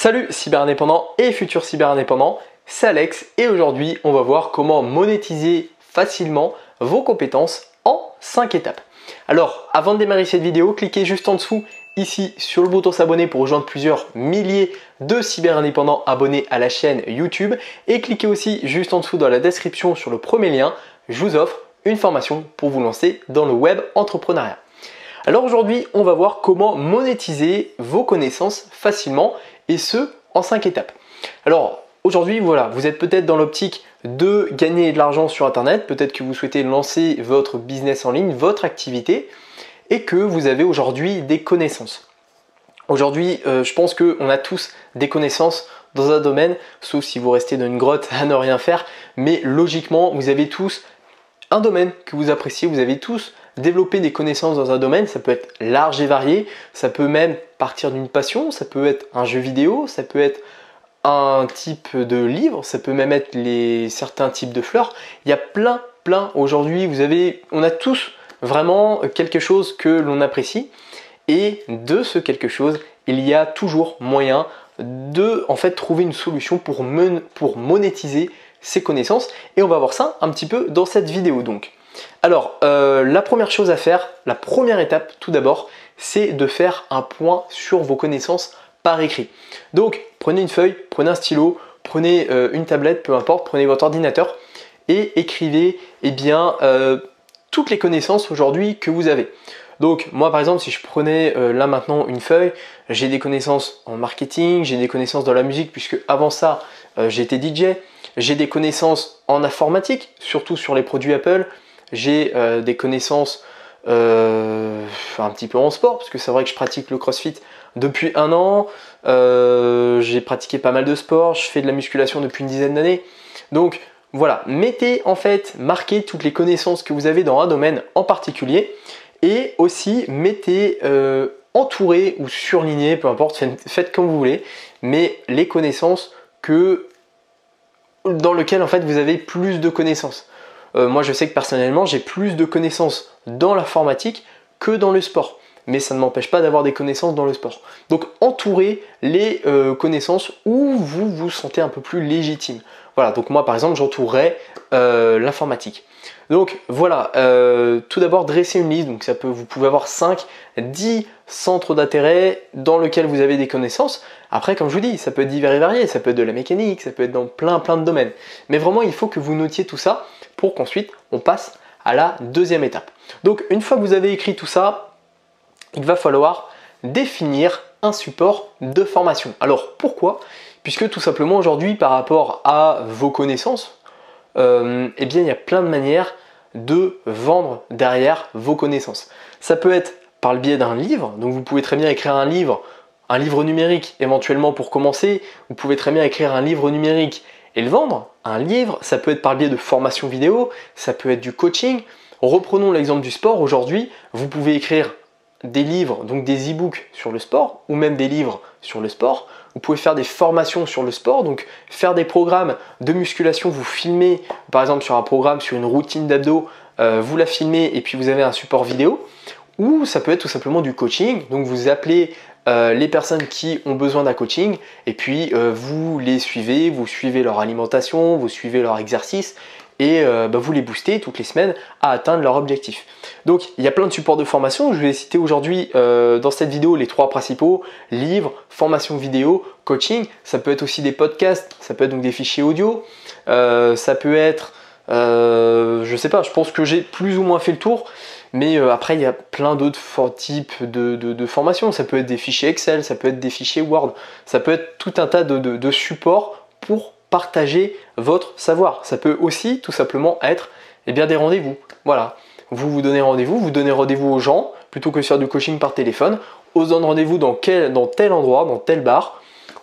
Salut cyberindépendants et futurs cyberindépendants, c'est Alex et aujourd'hui on va voir comment monétiser facilement vos compétences en 5 étapes. Alors avant de démarrer cette vidéo, cliquez juste en dessous ici sur le bouton s'abonner pour rejoindre plusieurs milliers de cyberindépendants abonnés à la chaîne YouTube et cliquez aussi juste en dessous dans la description sur le premier lien, je vous offre une formation pour vous lancer dans le web entrepreneuriat. Alors aujourd'hui, on va voir comment monétiser vos connaissances facilement et ce en 5 étapes. Alors aujourd'hui, voilà, vous êtes peut-être dans l'optique de gagner de l'argent sur internet, peut-être que vous souhaitez lancer votre business en ligne, votre activité et que vous avez aujourd'hui des connaissances. Aujourd'hui, je pense qu'on a tous des connaissances dans un domaine, sauf si vous restez dans une grotte à ne rien faire, mais logiquement, vous avez tous un domaine que vous appréciez, vous avez tous développé des connaissances dans un domaine, ça peut être large et varié, ça peut même partir d'une passion, ça peut être un jeu vidéo, ça peut être un type de livre, ça peut même être certains types de fleurs. Il y a plein aujourd'hui, on a tous vraiment quelque chose que l'on apprécie et de ce quelque chose, il y a toujours moyen de trouver une solution pour monétiser ses connaissances et on va voir ça un petit peu dans cette vidéo donc. Alors la première chose à faire, la première étape tout d'abord, c'est de faire un point sur vos connaissances par écrit. Donc prenez une feuille, prenez un stylo, prenez une tablette, peu importe, prenez votre ordinateur et écrivez toutes les connaissances aujourd'hui que vous avez. Donc moi par exemple si je prenais là maintenant une feuille, j'ai des connaissances en marketing, j'ai des connaissances dans la musique puisque avant ça j'étais DJ, j'ai des connaissances en informatique, surtout sur les produits Apple, j'ai des connaissances un petit peu en sport parce que c'est vrai que je pratique le CrossFit depuis 1 an, j'ai pratiqué pas mal de sport, je fais de la musculation depuis une dizaine d'années. Donc voilà, marquez toutes les connaissances que vous avez dans un domaine en particulier et aussi mettez entouré ou surligné, peu importe, faites comme vous voulez, mais les connaissances dans lesquelles vous avez plus de connaissances. Moi je sais que personnellement j'ai plus de connaissances dans l'informatique que dans le sport, mais ça ne m'empêche pas d'avoir des connaissances dans le sport. Donc entourez les connaissances où vous vous sentez un peu plus légitime. Voilà, donc moi par exemple j'entourerais l'informatique. Donc voilà, tout d'abord dressez une liste, donc vous pouvez avoir 5, 10 centres d'intérêt dans lesquels vous avez des connaissances. Après comme je vous dis, ça peut être divers et varié, ça peut être de la mécanique, ça peut être dans plein de domaines. Mais vraiment il faut que vous notiez tout ça pour qu'ensuite on passe à la deuxième étape. Donc une fois que vous avez écrit tout ça, il va falloir définir un support de formation. Alors pourquoi? Puisque tout simplement aujourd'hui par rapport à vos connaissances, il y a plein de manières de vendre derrière vos connaissances. Ça peut être par le biais d'un livre, donc vous pouvez très bien écrire un livre numérique éventuellement pour commencer, vous pouvez très bien écrire un livre numérique et le vendre. Un livre, ça peut être par le biais de formation vidéo, ça peut être du coaching. Reprenons l'exemple du sport, aujourd'hui vous pouvez écrire des livres, donc des e-books sur le sport ou même des livres sur le sport. Vous pouvez faire des formations sur le sport, donc faire des programmes de musculation, vous filmez par exemple sur un programme, sur une routine d'abdos, vous la filmez et puis vous avez un support vidéo. Ou ça peut être tout simplement du coaching, donc vous appelez les personnes qui ont besoin d'un coaching et puis vous les suivez, vous suivez leur alimentation, vous suivez leur exercice et vous les boostez toutes les semaines à atteindre leur objectif. Donc il y a plein de supports de formation, je vais citer aujourd'hui dans cette vidéo les 3 principaux, livres, formation vidéo, coaching, ça peut être aussi des podcasts, ça peut être donc des fichiers audio, ça peut être, je sais pas, je pense que j'ai plus ou moins fait le tour, mais après il y a plein d'autres types de formations, ça peut être des fichiers Excel, ça peut être des fichiers Word, ça peut être tout un tas de supports pour partager votre savoir. Ça peut aussi tout simplement être des rendez-vous. Voilà, vous donnez rendez-vous, vous donnez rendez-vous aux gens plutôt que de faire du coaching par téléphone. On se donne rendez-vous dans tel endroit, dans tel bar.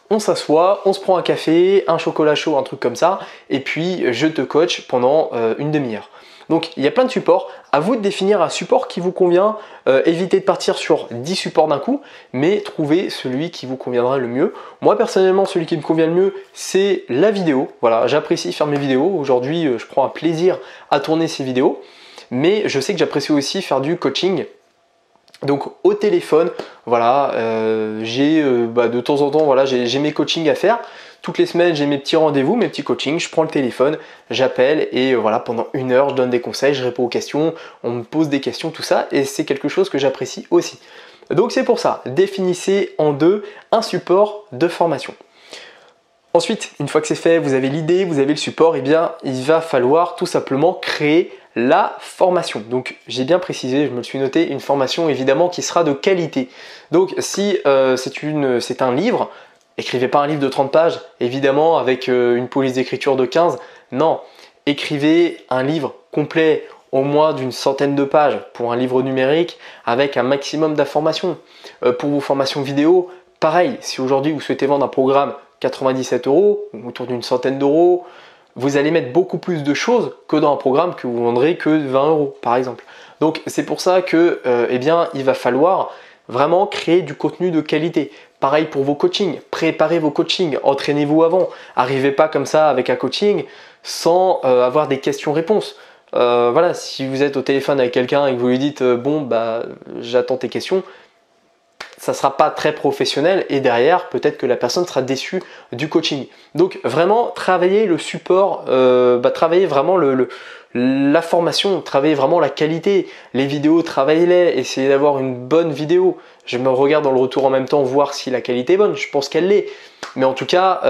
On s'assoit, on se prend un café, un chocolat chaud, un truc comme ça, et puis je te coach pendant une demi-heure. Donc il y a plein de supports, à vous de définir un support qui vous convient, évitez de partir sur 10 supports d'un coup, mais trouvez celui qui vous conviendra le mieux. Moi personnellement celui qui me convient le mieux c'est la vidéo, voilà, j'apprécie faire mes vidéos, aujourd'hui je prends un plaisir à tourner ces vidéos, mais je sais que j'apprécie aussi faire du coaching Donc au téléphone, voilà, j'ai de temps en temps, voilà, j'ai mes coachings à faire. Toutes les semaines, j'ai mes petits rendez-vous, mes petits coachings. Je prends le téléphone, j'appelle et voilà, pendant 1 heure, je donne des conseils, je réponds aux questions, on me pose des questions, tout ça. Et c'est quelque chose que j'apprécie aussi. Donc c'est pour ça, définissez en deux un support de formation. Ensuite, une fois que c'est fait, vous avez l'idée, vous avez le support, et bien il va falloir tout simplement créer la formation. Donc j'ai bien précisé, je me le suis noté, une formation évidemment qui sera de qualité. Donc si c'est un livre, écrivez pas un livre de 30 pages, évidemment avec une police d'écriture de 15, non. Écrivez un livre complet, au moins d'une centaine de pages pour un livre numérique avec un maximum d'informations. Pour vos formations vidéo, pareil, si aujourd'hui vous souhaitez vendre un programme 97 €, autour d'une centaine d'euros, vous allez mettre beaucoup plus de choses que dans un programme que vous vendrez que 20 € par exemple. Donc c'est pour ça que il va falloir vraiment créer du contenu de qualité. Pareil pour vos coachings, préparez vos coachings, entraînez-vous avant. Arrivez pas comme ça avec un coaching sans avoir des questions-réponses. Voilà, si vous êtes au téléphone avec quelqu'un et que vous lui dites j'attends tes questions, ça ne sera pas très professionnel et derrière peut-être que la personne sera déçue du coaching. Donc vraiment travaillez le support, travaillez vraiment la formation, travaillez vraiment la qualité, les vidéos, travaillez-les, essayez d'avoir une bonne vidéo. Je me regarde dans le retour en même temps voir si la qualité est bonne, je pense qu'elle l'est. Mais en tout cas,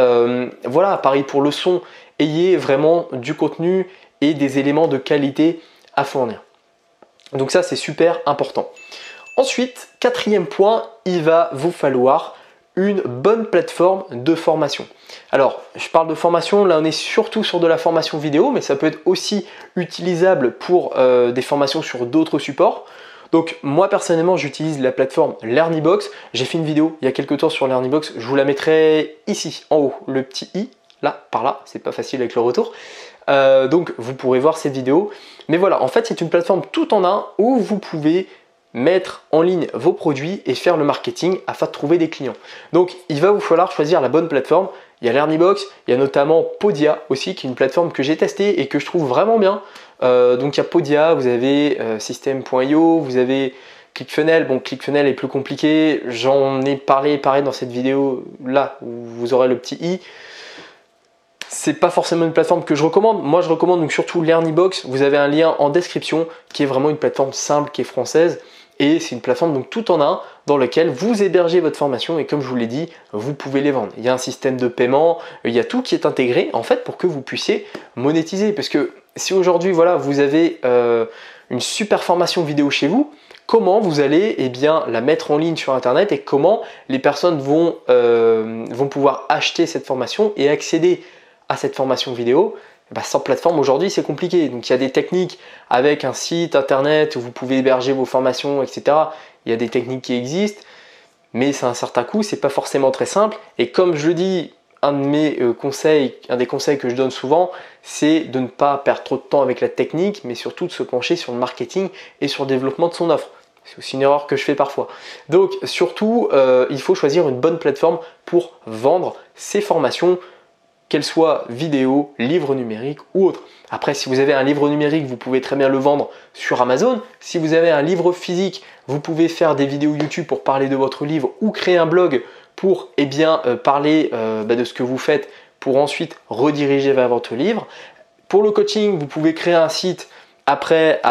voilà, pareil pour le son, ayez vraiment du contenu et des éléments de qualité à fournir. Donc ça c'est super important. Ensuite, quatrième point, il va vous falloir une bonne plateforme de formation. Alors, je parle de formation, là on est surtout sur de la formation vidéo, mais ça peut être aussi utilisable pour des formations sur d'autres supports. Donc moi personnellement, j'utilise la plateforme Learnybox. J'ai fait une vidéo il y a quelques temps sur Learnybox, je vous la mettrai ici, en haut, le petit i, là, par là, c'est pas facile avec le retour. Donc vous pourrez voir cette vidéo. Mais voilà, en fait c'est une plateforme tout en un où vous pouvez mettre en ligne vos produits et faire le marketing afin de trouver des clients. Donc il va vous falloir choisir la bonne plateforme. Il y a Learnybox, il y a notamment Podia aussi qui est une plateforme que j'ai testée et que je trouve vraiment bien. Donc il y a Podia, vous avez System.io, vous avez ClickFunnels. Bon, ClickFunnels est plus compliqué, j'en ai parlé pareil dans cette vidéo là où vous aurez le petit i. C'est pas forcément une plateforme que je recommande. Moi, je recommande donc surtout Learnybox. Vous avez un lien en description qui est vraiment une plateforme simple, qui est française. Et c'est une plateforme donc tout en un dans laquelle vous hébergez votre formation et comme je vous l'ai dit, vous pouvez les vendre. Il y a un système de paiement, il y a tout qui est intégré en fait pour que vous puissiez monétiser. Parce que si aujourd'hui voilà, vous avez une super formation vidéo chez vous, comment vous allez la mettre en ligne sur internet et comment les personnes vont pouvoir acheter cette formation et accéder à cette formation vidéo. Sans plateforme aujourd'hui c'est compliqué, donc il y a des techniques avec un site internet où vous pouvez héberger vos formations, etc. Il y a des techniques qui existent, mais c'est un certain coût, c'est pas forcément très simple. Et comme je le dis, un des conseils que je donne souvent, c'est de ne pas perdre trop de temps avec la technique, mais surtout de se pencher sur le marketing et sur le développement de son offre. C'est aussi une erreur que je fais parfois. Donc surtout, il faut choisir une bonne plateforme pour vendre ses formations, qu'elle soit vidéo, livre numérique ou autre. Après, si vous avez un livre numérique, vous pouvez très bien le vendre sur Amazon. Si vous avez un livre physique, vous pouvez faire des vidéos YouTube pour parler de votre livre ou créer un blog pour parler de ce que vous faites pour ensuite rediriger vers votre livre. Pour le coaching, vous pouvez créer un site après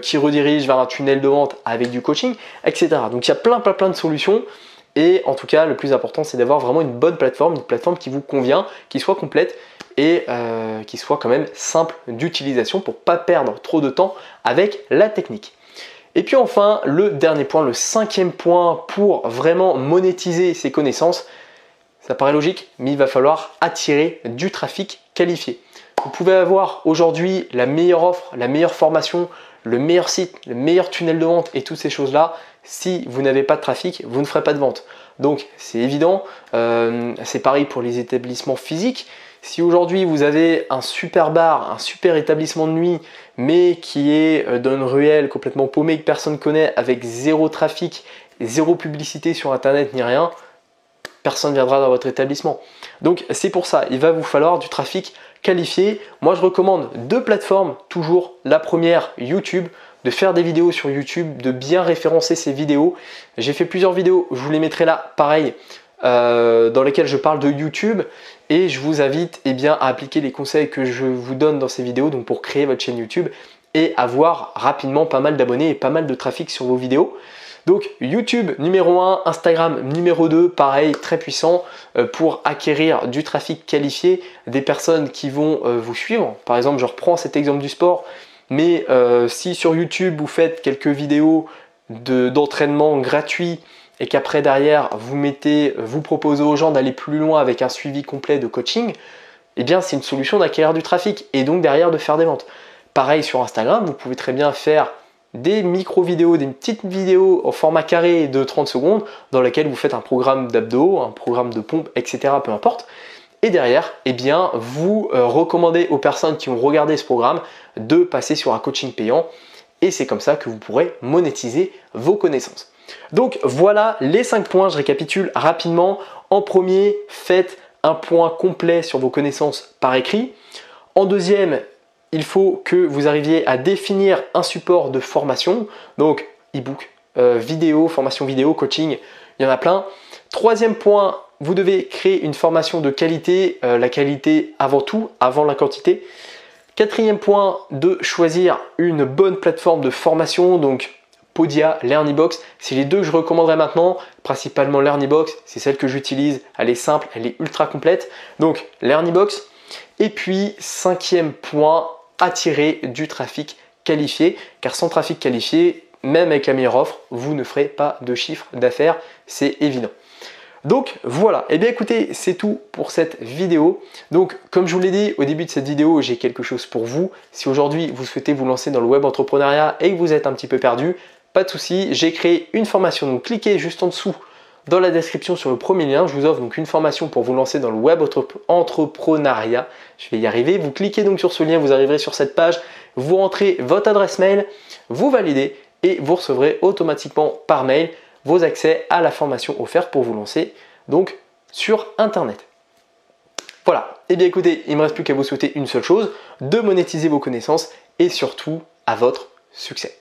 qui redirige vers un tunnel de vente avec du coaching, etc. Donc il y a plein de solutions. Et en tout cas, le plus important, c'est d'avoir vraiment une bonne plateforme, une plateforme qui vous convient, qui soit complète et qui soit quand même simple d'utilisation pour ne pas perdre trop de temps avec la technique. Et puis enfin, le dernier point, le cinquième point pour vraiment monétiser ses connaissances, ça paraît logique, mais il va falloir attirer du trafic qualifié. Vous pouvez avoir aujourd'hui la meilleure offre, la meilleure formation, le meilleur site, le meilleur tunnel de vente et toutes ces choses-là. Si vous n'avez pas de trafic, vous ne ferez pas de vente. Donc c'est évident, c'est pareil pour les établissements physiques. Si aujourd'hui vous avez un super bar, un super établissement de nuit, mais qui est dans une ruelle complètement paumée que personne ne connaît, avec zéro trafic, zéro publicité sur internet ni rien, personne ne viendra dans votre établissement. Donc c'est pour ça, il va vous falloir du trafic qualifié. Moi je recommande deux plateformes, toujours la première YouTube. de faire des vidéos sur YouTube, de bien référencer ces vidéos. J'ai fait plusieurs vidéos, je vous les mettrai là, pareil, dans lesquelles je parle de YouTube et je vous invite à appliquer les conseils que je vous donne dans ces vidéos donc pour créer votre chaîne YouTube et avoir rapidement pas mal d'abonnés et pas mal de trafic sur vos vidéos. Donc YouTube numéro 1, Instagram numéro 2, pareil, très puissant pour acquérir du trafic qualifié, des personnes qui vont vous suivre. Par exemple, je reprends cet exemple du sport, mais si sur YouTube vous faites quelques vidéos d'entraînement gratuits et qu'après derrière vous proposez aux gens d'aller plus loin avec un suivi complet de coaching, eh bien c'est une solution d'acquérir du trafic et donc derrière de faire des ventes. Pareil sur Instagram, vous pouvez très bien faire des micro-vidéos, des petites vidéos en format carré de 30 secondes dans lesquelles vous faites un programme d'abdos, un programme de pompe, etc. peu importe. Et derrière, vous recommandez aux personnes qui ont regardé ce programme de passer sur un coaching payant et c'est comme ça que vous pourrez monétiser vos connaissances. Donc voilà les 5 points, je récapitule rapidement. En premier, faites un point complet sur vos connaissances par écrit. En deuxième, il faut que vous arriviez à définir un support de formation, donc e-book, vidéo, formation vidéo, coaching, il y en a plein. Troisième point, vous devez créer une formation de qualité, la qualité avant tout, avant la quantité. Quatrième point, de choisir une bonne plateforme de formation, donc Podia, Learnybox, c'est les deux que je recommanderais maintenant, principalement Learnybox, c'est celle que j'utilise, elle est simple, elle est ultra complète, donc Learnybox. Et puis, cinquième point, attirer du trafic qualifié, car sans trafic qualifié, même avec la meilleure offre, vous ne ferez pas de chiffre d'affaires, c'est évident. Donc voilà, et bien écoutez, c'est tout pour cette vidéo. Donc comme je vous l'ai dit au début de cette vidéo, j'ai quelque chose pour vous. Si aujourd'hui vous souhaitez vous lancer dans le web entrepreneuriat et que vous êtes un petit peu perdu, pas de souci, j'ai créé une formation. Donc cliquez juste en dessous dans la description sur le premier lien, je vous offre donc une formation pour vous lancer dans le web entrepreneuriat. Je vais y arriver. Vous cliquez donc sur ce lien, vous arriverez sur cette page, vous rentrez votre adresse mail, vous validez et vous recevrez automatiquement par mail vos accès à la formation offerte pour vous lancer donc sur Internet. Voilà. Et bien écoutez, il ne me reste plus qu'à vous souhaiter une seule chose, de monétiser vos connaissances et surtout à votre succès.